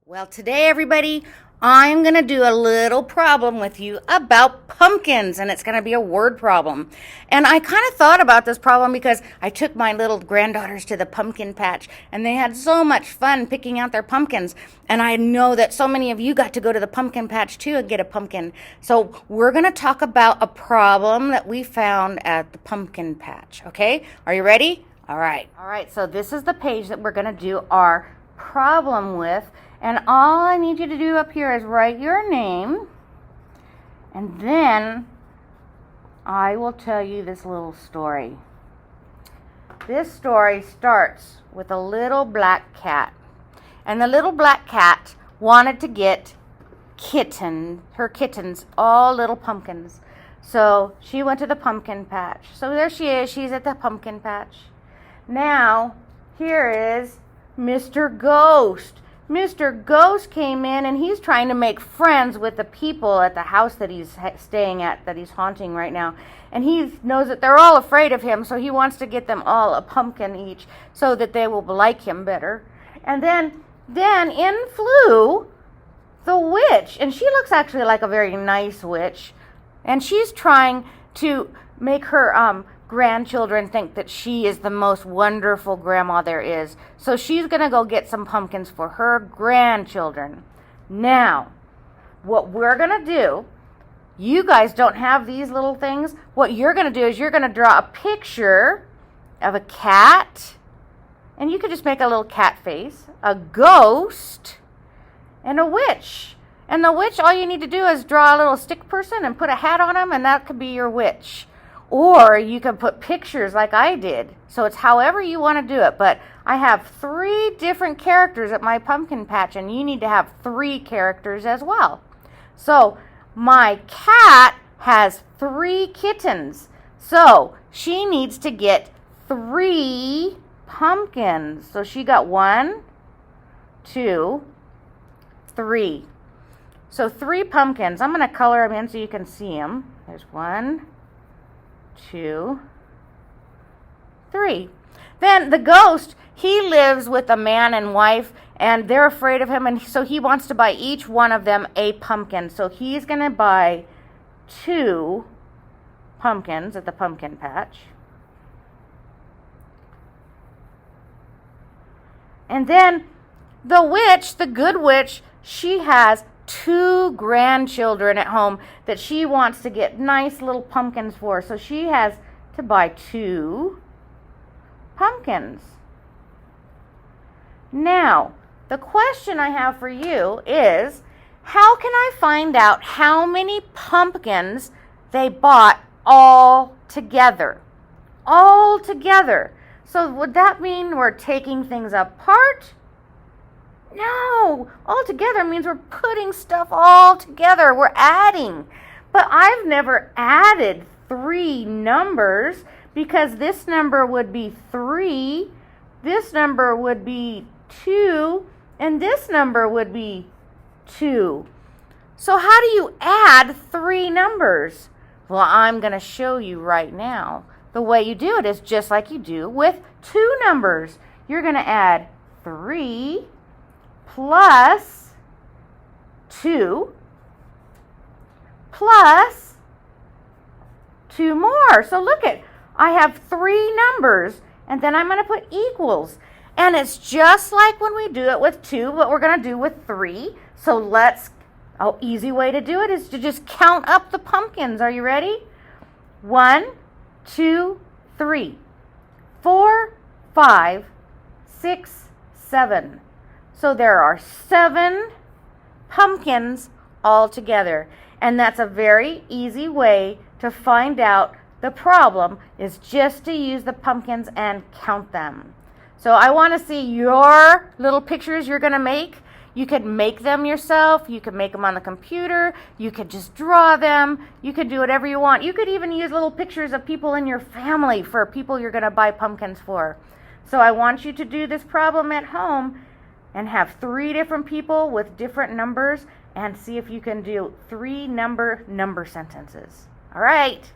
Well, today, everybody, I'm going to do a little problem with you about pumpkins, and it's going to be a word problem. And I kind of thought about this problem because I took my little granddaughters to the pumpkin patch, and they had so much fun picking out their pumpkins. And I know that so many of you got to go to the pumpkin patch, too, and get a pumpkin. So we're going to talk about a problem that we found at the pumpkin patch, okay? Are you ready? All right. All right, so this is the page that we're going to do our problem with. And all I need you to do up here is write your name, and then I will tell you this little story. This story starts with a little black cat, and the little black cat wanted to get her kittens, all little pumpkins. So she went to the pumpkin patch. So there she is, she's at the pumpkin patch. Now, here is Mr. Ghost. Mr. Ghost came in, and he's trying to make friends with the people at the house that he's staying at, that he's haunting right now. And he knows that they're all afraid of him, so he wants to get them all a pumpkin each so that they will like him better. And then in flew the witch, and she looks actually like a very nice witch. And she's trying to make her grandchildren think that she is the most wonderful grandma there is. So she's going to go get some pumpkins for her grandchildren. Now, what we're going to do, you guys don't have these little things. What you're going to do is you're going to draw a picture of a cat, and you could just make a little cat face, a ghost, and a witch. And the witch, all you need to do is draw a little stick person and put a hat on them, and that could be your witch. Or you can put pictures like I did. So it's however you want to do it. But I have 3 different characters at my pumpkin patch, and you need to have 3 characters as well. So my cat has 3 kittens. So she needs to get 3 pumpkins. So she got 1, 2, 3. So 3 pumpkins. I'm going to color them in so you can see them. There's 1, 2, 3. Then the ghost, he lives with a man and wife, and they're afraid of him, and so he wants to buy each one of them a pumpkin. So he's going to buy 2 pumpkins at the pumpkin patch. And then the witch, the good witch, she has 2 grandchildren at home that she wants to get nice little pumpkins for. So she has to buy 2 pumpkins. Now, the question I have for you is, how can I find out how many pumpkins they bought all together? All together. So would that mean we're taking things apart? No, all together means we're putting stuff all together. We're adding. But I've never added 3 numbers, because this number would be 3, this number would be 2, and this number would be 2. So how do you add 3 numbers? Well, I'm going to show you right now. The way you do it is just like you do with 2 numbers. You're going to add 3 plus 2 plus 2 more. So look at, I have 3 numbers, and then I'm going to put equals. And it's just like when we do it with 2, but we're going to do with 3. So easy way to do it is to just count up the pumpkins. Are you ready? 1, 2, 3, 4, 5, 6, 7. So there are 7 pumpkins all together. And that's a very easy way to find out the problem, is just to use the pumpkins and count them. So I want to see your little pictures you're going to make. You could make them yourself. You could make them on the computer. You could just draw them. You could do whatever you want. You could even use little pictures of people in your family for people you're going to buy pumpkins for. So I want you to do this problem at home and have 3 different people with different numbers, and see if you can do 3 number sentences. All right.